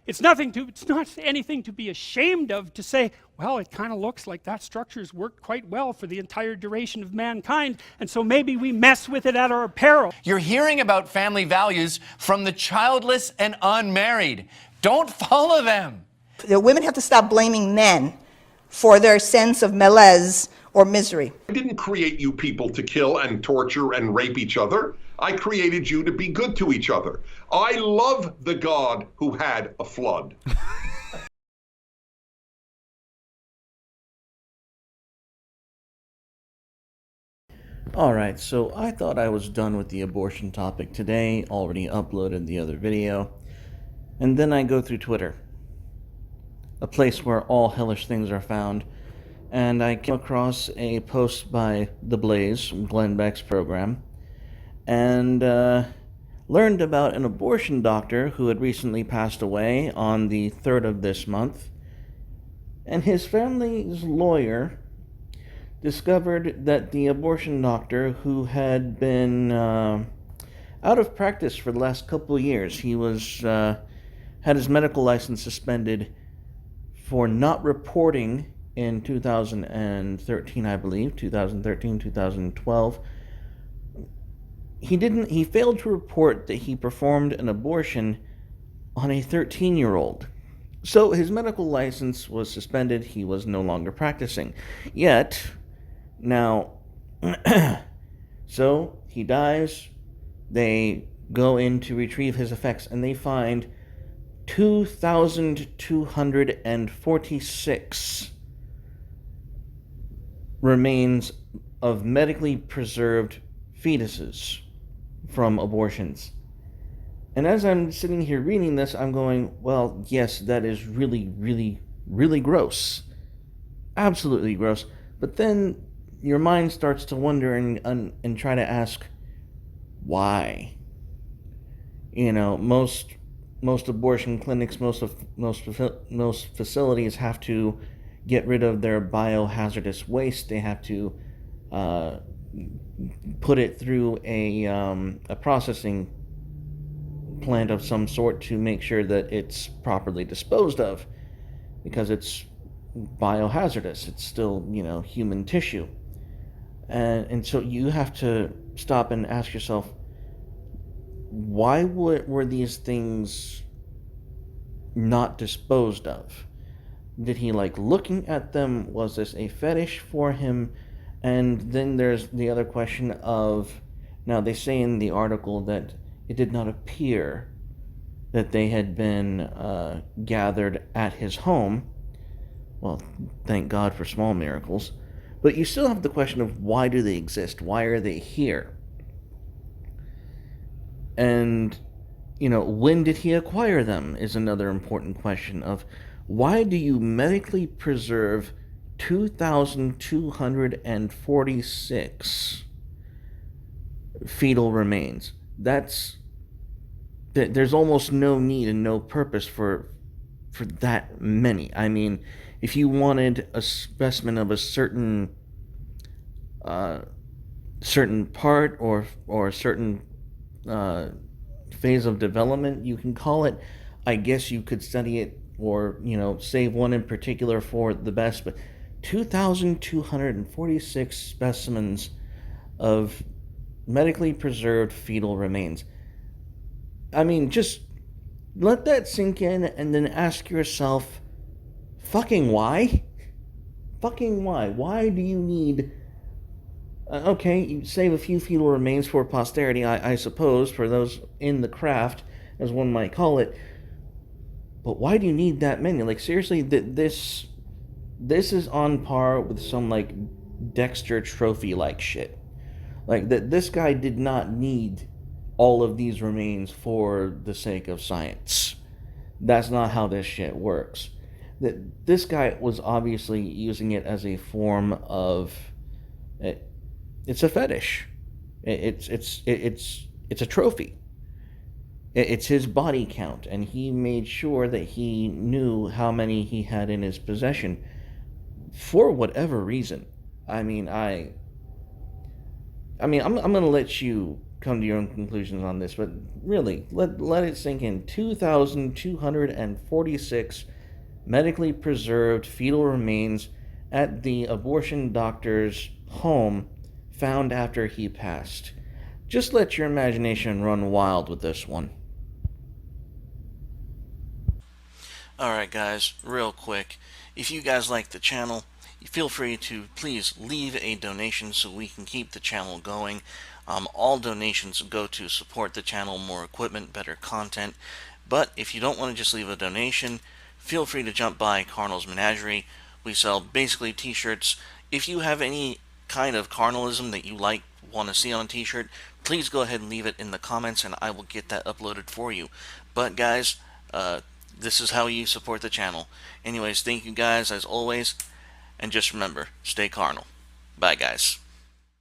It's not anything to be ashamed of to say, well, it kind of looks like that structure's worked quite well for the entire duration of mankind, and so maybe we mess with it at our peril. You're hearing about family values from the childless and unmarried. Don't follow them. The women have to stop blaming men for their sense of malaise or misery. I didn't create you people to kill and torture and rape each other. I created you to be good to each other. I love the God who had a flood. Alright, so I thought I was done with the abortion topic today, already uploaded the other video, and then I go through Twitter, a place where all hellish things are found, and I came across a post by The Blaze, Glenn Beck's program, and learned about an abortion doctor who had recently passed away on the 3rd of this month, and his family's lawyer discovered that the abortion doctor, who had been out of practice for the last couple of years, he was had his medical license suspended for not reporting in 2013, I believe, 2013, 2012. He failed to report that he performed an abortion on a 13-year-old. So his medical license was suspended, he was no longer practicing. Yet, now, so he dies, they go in to retrieve his effects, and they find 2,246 remains of medically preserved fetuses from abortions. And as I'm sitting here reading this, I'm going, well, yes, that is really, really, really gross. Absolutely gross. But then your mind starts to wonder and try to ask, why? You know, most abortion clinics, most facilities have to get rid of their biohazardous waste. They have to put it through a processing plant of some sort to make sure that it's properly disposed of, because it's biohazardous. It's still, human tissue. And so you have to stop and ask yourself, why were these things not disposed of? Did he like looking at them? Was this a fetish for him? And then there's the other question of, now they say in the article that it did not appear that they had been gathered at his home. Well, thank God for small miracles. But you still have the question of, why do they exist? Why are they here? And, when did he acquire them is another important question of, why do you medically preserve 2,246 fetal remains? There's almost no need and no purpose for that many. I mean, if you wanted a specimen of a certain part or certain phase of development, you can call it, I guess you could study it or, save one in particular for the best, but 2,246 specimens of medically preserved fetal remains. I mean, just let that sink in and then ask yourself, fucking why? Fucking why? Why do you need... okay, you save a few fetal remains for posterity, I suppose, for those in the craft, as one might call it. But why do you need that many? Like, seriously, this is on par with some, like, Dexter trophy-like shit. Like, this guy did not need all of these remains for the sake of science. That's not how this shit works. This guy was obviously using it as a form of... It's a fetish. It's a trophy. It's his body count, and he made sure that he knew how many he had in his possession for whatever reason. I'm going to let you come to your own conclusions on this, but really, let it sink in. 2,246 medically preserved fetal remains at the abortion doctor's home found after he passed. Just let your imagination run wild with this one. Alright guys, real quick, if you guys like the channel, feel free to please leave a donation so we can keep the channel going. All donations go to support the channel, more equipment, better content. But if you don't want to just leave a donation, feel free to jump by Carnal's Menagerie. We sell basically t-shirts. If you have any kind of carnalism that you want to see on a t-shirt, please go ahead and leave it in the comments and I will get that uploaded for you. But guys, this is how you support the channel. Anyways, thank you guys as always, and just remember, stay carnal. Bye guys.